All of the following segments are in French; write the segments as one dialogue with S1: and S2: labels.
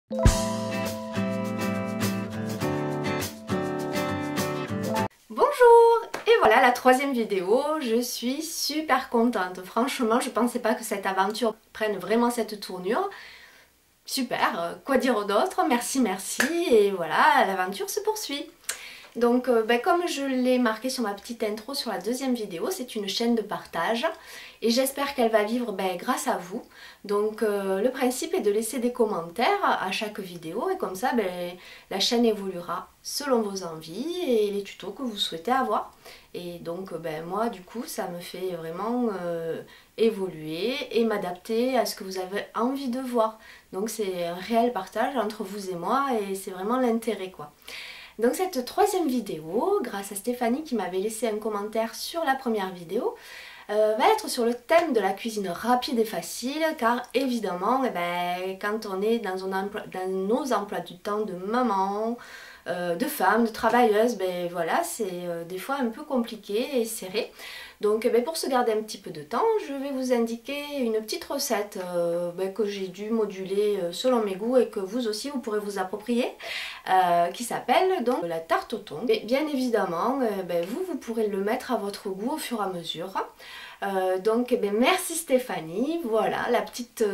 S1: Bonjour! Et voilà la troisième vidéo, je suis super contente. Franchement, je pensais pas que cette aventure prenne vraiment cette tournure. Super, quoi dire d'autre? Merci, merci, et voilà, l'aventure se poursuit. Donc comme je l'ai marqué sur ma petite intro sur la deuxième vidéo, c'est une chaîne de partage et j'espère qu'elle va vivre grâce à vous. Donc le principe est de laisser des commentaires à chaque vidéo et comme ça la chaîne évoluera selon vos envies et les tutos que vous souhaitez avoir. Et donc moi du coup ça me fait vraiment évoluer et m'adapter à ce que vous avez envie de voir. Donc c'est un réel partage entre vous et moi et c'est vraiment l'intérêt quoi. Donc cette troisième vidéo, grâce à Stéphanie qui m'avait laissé un commentaire sur la première vidéo, va être sur le thème de la cuisine rapide et facile, car évidemment, quand on est dans nos emplois du temps de maman, de femme, de travailleuse, voilà, c'est des fois un peu compliqué et serré. Donc pour se garder un petit peu de temps, je vais vous indiquer une petite recette que j'ai dû moduler selon mes goûts et que vous aussi vous pourrez vous approprier, qui s'appelle donc la tarte au thon. Et bien évidemment, vous pourrez le mettre à votre goût au fur et à mesure. Merci Stéphanie, voilà la petite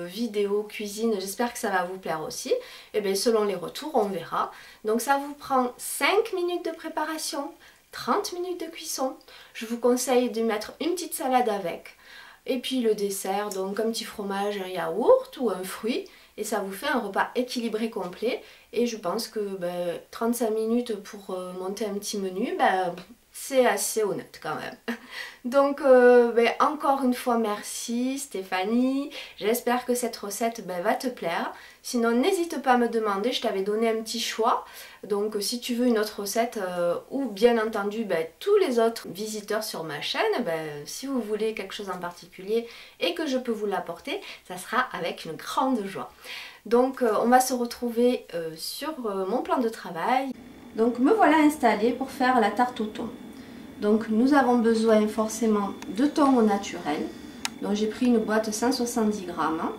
S1: vidéo cuisine, j'espère que ça va vous plaire aussi. Et selon les retours on verra. Donc ça vous prend 5 minutes de préparation, 30 minutes de cuisson. Je vous conseille de mettre une petite salade avec. Et puis le dessert, donc un petit fromage, un yaourt ou un fruit. Et ça vous fait un repas équilibré complet. Et je pense que 35 minutes pour monter un petit menu, c'est assez honnête quand même. Donc encore une fois merci Stéphanie, j'espère que cette recette va te plaire. Sinon n'hésite pas à me demander, je t'avais donné un petit choix. Donc si tu veux une autre recette ou bien entendu tous les autres visiteurs sur ma chaîne, si vous voulez quelque chose en particulier et que je peux vous l'apporter, ça sera avec une grande joie. Donc on va se retrouver sur mon plan de travail. Donc me voilà installée pour faire la tarte au thon. Donc nous avons besoin forcément de thon au naturel. Donc j'ai pris une boîte 170 grammes.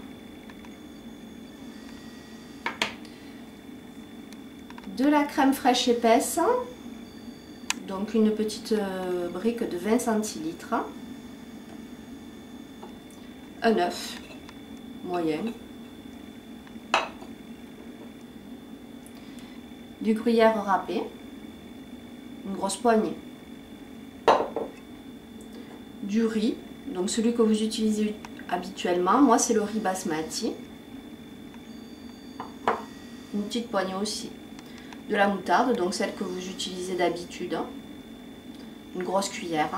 S1: De la crème fraîche épaisse. Donc une petite brique de 20 centilitres. Un œuf moyen. Du gruyère râpé. Une grosse poignée. Du riz, donc celui que vous utilisez habituellement, moi c'est le riz basmati, une petite poignée aussi, de la moutarde, donc celle que vous utilisez d'habitude, une grosse cuillère,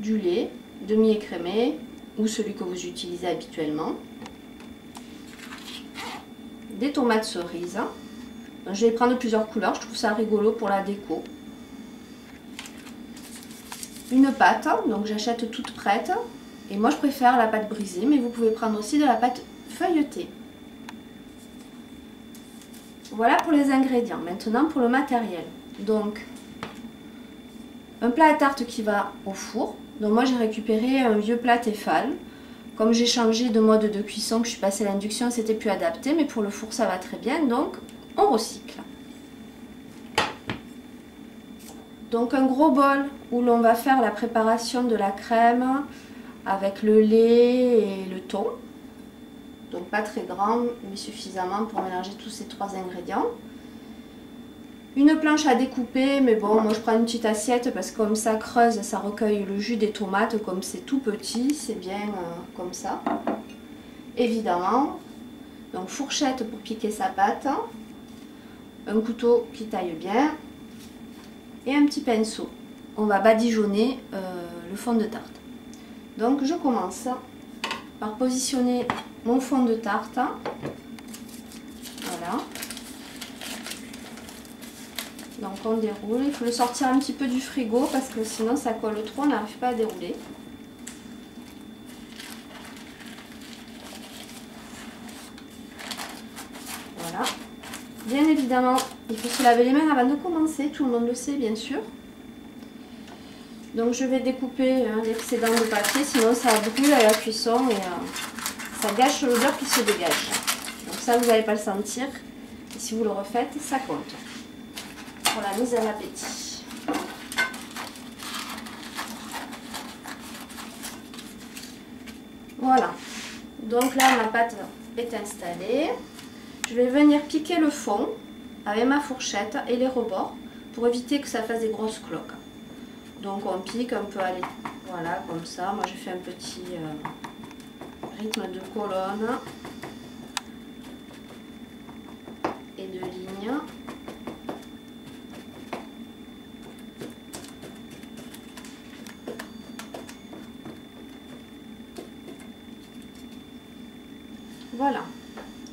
S1: du lait, demi-écrémé ou celui que vous utilisez habituellement, des tomates cerises, donc je vais prendre plusieurs couleurs, je trouve ça rigolo pour la déco. Une pâte, donc j'achète toute prête et moi je préfère la pâte brisée, mais vous pouvez prendre aussi de la pâte feuilletée. Voilà pour les ingrédients. Maintenant pour le matériel. Donc un plat à tarte qui va au four. Donc moi j'ai récupéré un vieux plat Tefal. Comme j'ai changé de mode de cuisson, que je suis passée à l'induction, c'était plus adapté, mais pour le four ça va très bien, donc on recycle. Donc un gros bol où l'on va faire la préparation de la crème avec le lait et le thon. Donc pas très grand mais suffisamment pour mélanger tous ces trois ingrédients. Une planche à découper, mais bon moi je prends une petite assiette parce que comme ça creuse, ça recueille le jus des tomates, comme c'est tout petit, c'est bien comme ça. Évidemment, donc fourchette pour piquer sa pâte, un couteau qui taille bien. Et un petit pinceau. On va badigeonner le fond de tarte. Donc je commence par positionner mon fond de tarte. Voilà. Donc on déroule. Il faut le sortir un petit peu du frigo parce que sinon ça colle trop, on n'arrive pas à dérouler. Voilà. Bien évidemment, il faut se laver les mains avant de commencer, tout le monde le sait bien sûr. Donc je vais découper l'excédent de papier, sinon ça brûle à la cuisson et ça ça gâche l'odeur qui se dégage. Donc ça, vous n'allez pas le sentir. Et si vous le refaites, ça compte pour la mise en appétit. Voilà. Donc là, ma pâte est installée. Je vais venir piquer le fond avec ma fourchette et les rebords pour éviter que ça fasse des grosses cloques. Donc on pique un peu, allez, voilà, comme ça. Moi, j'ai fait un petit rythme de colonne et de ligne. Voilà.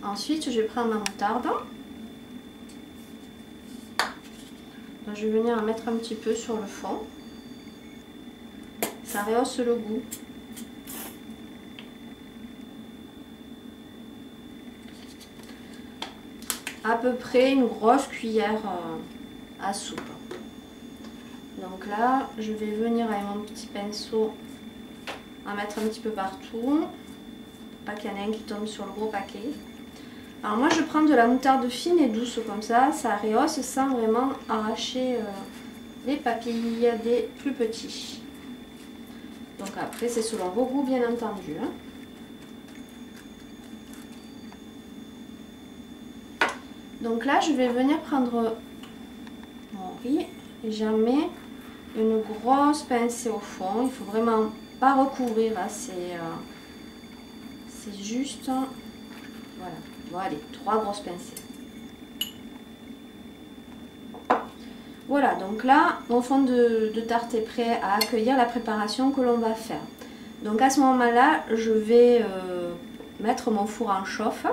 S1: Ensuite, je vais prendre ma moutarde. Donc, je vais venir en mettre un petit peu sur le fond. Ça rehausse le goût. À peu près une grosse cuillère à soupe. Donc là, je vais venir avec mon petit pinceau en mettre un petit peu partout. Pas qu'il y en ait un qui tombe sur le gros paquet. Alors moi je prends de la moutarde fine et douce comme ça rehausse sans vraiment arracher les papilles des plus petits. Donc après c'est selon vos goûts bien entendu. Hein. Donc là je vais venir prendre mon riz et j'en mets une grosse pincée au fond. Il ne faut vraiment pas recouvrir, hein. C'est juste, voilà, bon allez, 3 grosses pincées. Voilà, donc là, mon fond de tarte est prêt à accueillir la préparation que l'on va faire. Donc à ce moment-là, je vais mettre mon four en chauffe.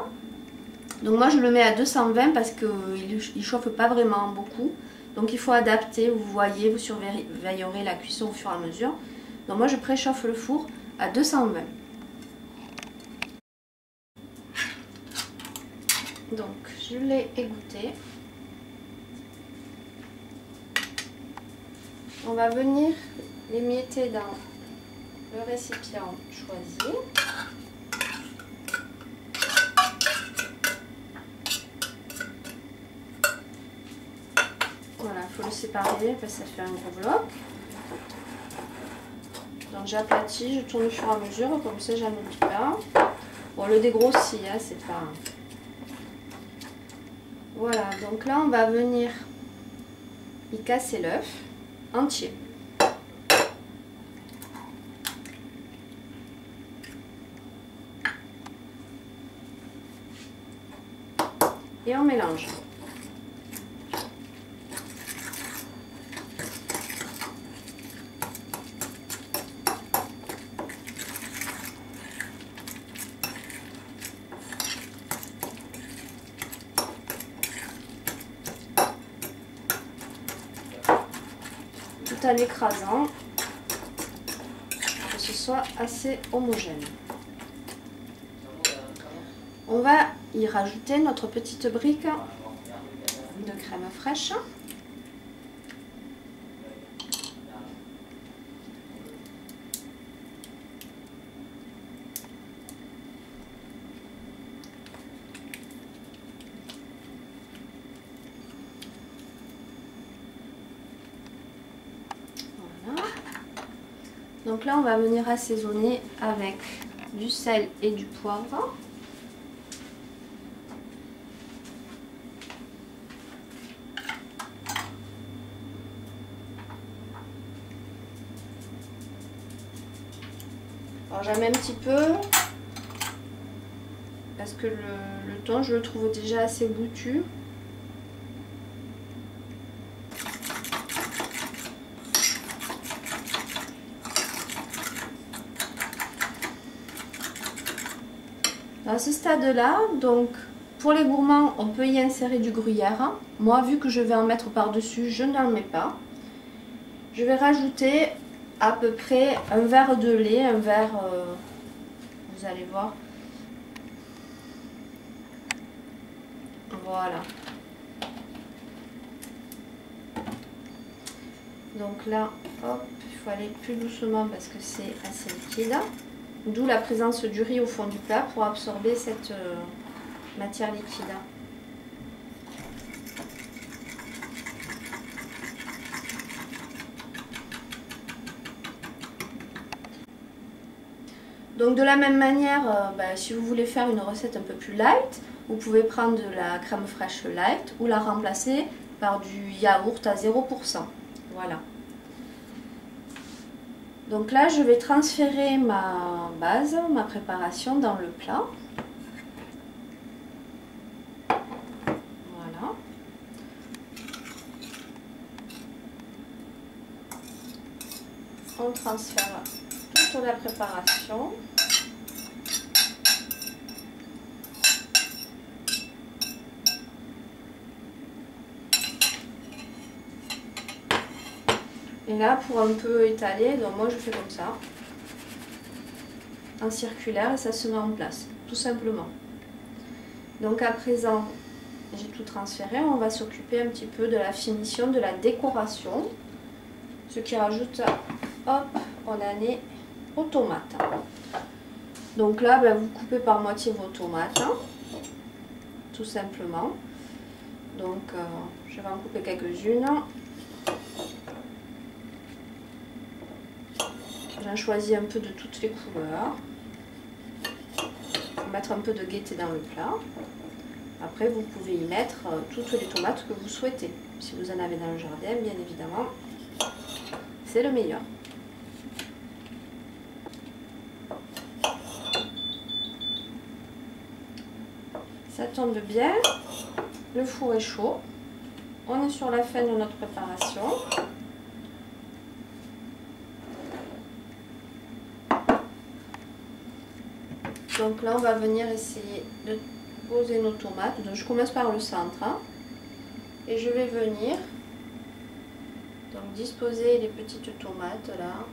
S1: Donc moi je le mets à 220 parce qu'il ne chauffe pas vraiment beaucoup. Donc il faut adapter, vous voyez, vous surveillerez la cuisson au fur et à mesure. Donc moi je préchauffe le four à 220. Donc je l'ai égoutté. On va venir l'émietter dans le récipient choisi. Voilà, il faut le séparer parce que ça fait un gros bloc. Donc j'aplatis, je tourne au fur et à mesure, comme ça j'en oublie pas. Bon, le dégrossit, hein, c'est pas... Voilà, donc là on va venir y casser l'œuf entier. Et on mélange. Tout en écrasant, que ce soit assez homogène. On va y rajouter notre petite brique de crème fraîche. Voilà. Donc là, on va venir assaisonner avec du sel et du poivre. Alors j'en mets un petit peu parce que le thon je le trouve déjà assez goûtu. Dans ce stade-là, donc pour les gourmands, on peut y insérer du gruyère. Moi, vu que je vais en mettre par-dessus, je n'en mets pas. Je vais rajouter à peu près un verre de lait, un verre, vous allez voir. Voilà. Donc là, hop, il faut aller plus doucement parce que c'est assez liquide. D'où la présence du riz au fond du plat pour absorber cette matière liquide. Donc de la même manière, si vous voulez faire une recette un peu plus light, vous pouvez prendre de la crème fraîche light ou la remplacer par du yaourt à 0%. Voilà. Donc là, je vais transférer ma base, ma préparation dans le plat. Voilà. On transfère toute la préparation. Et là, pour un peu étaler, donc moi je fais comme ça, en circulaire, et ça se met en place, tout simplement. Donc à présent, j'ai tout transféré, on va s'occuper un petit peu de la finition, de la décoration, ce qui rajoute, hop, on en est aux tomates. Donc là, vous coupez par moitié vos tomates, tout simplement. Donc je vais en couper quelques-unes. J'en choisis un peu de toutes les couleurs. Pour mettre un peu de gaieté dans le plat. Après, vous pouvez y mettre toutes les tomates que vous souhaitez. Si vous en avez dans le jardin, bien évidemment, c'est le meilleur. Ça tombe bien. Le four est chaud. On est sur la fin de notre préparation. Donc là, on va venir essayer de poser nos tomates. Donc je commence par le centre. Et je vais venir donc disposer les petites tomates là.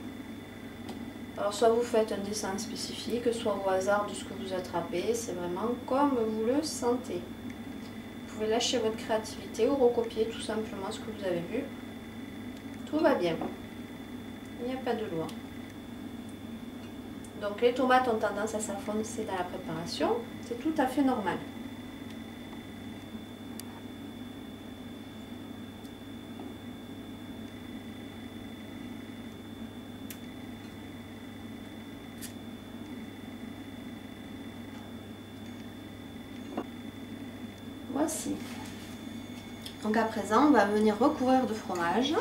S1: Alors soit vous faites un dessin spécifique, soit au hasard de ce que vous attrapez. C'est vraiment comme vous le sentez. Vous pouvez lâcher votre créativité ou recopier tout simplement ce que vous avez vu. Tout va bien. Il n'y a pas de loi. Donc les tomates ont tendance à s'enfoncer dans la préparation, c'est tout à fait normal. Voici. Donc à présent, on va venir recouvrir de fromage.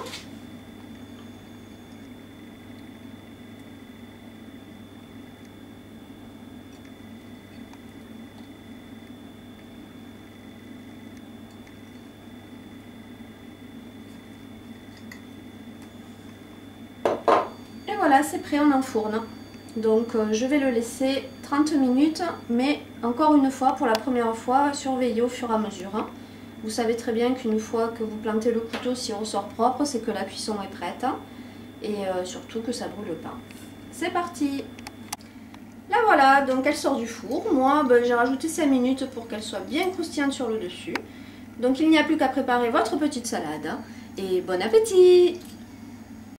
S1: Voilà, c'est prêt, on enfourne. Donc je vais le laisser 30 minutes, mais encore une fois, pour la première fois, surveillez au fur et à mesure. Vous savez très bien qu'une fois que vous plantez le couteau, s'il ressort propre, c'est que la cuisson est prête. Et surtout que ça brûle pas. C'est parti! Là voilà, donc elle sort du four. Moi, j'ai rajouté 5 minutes pour qu'elle soit bien croustillante sur le dessus. Donc il n'y a plus qu'à préparer votre petite salade. Et bon appétit!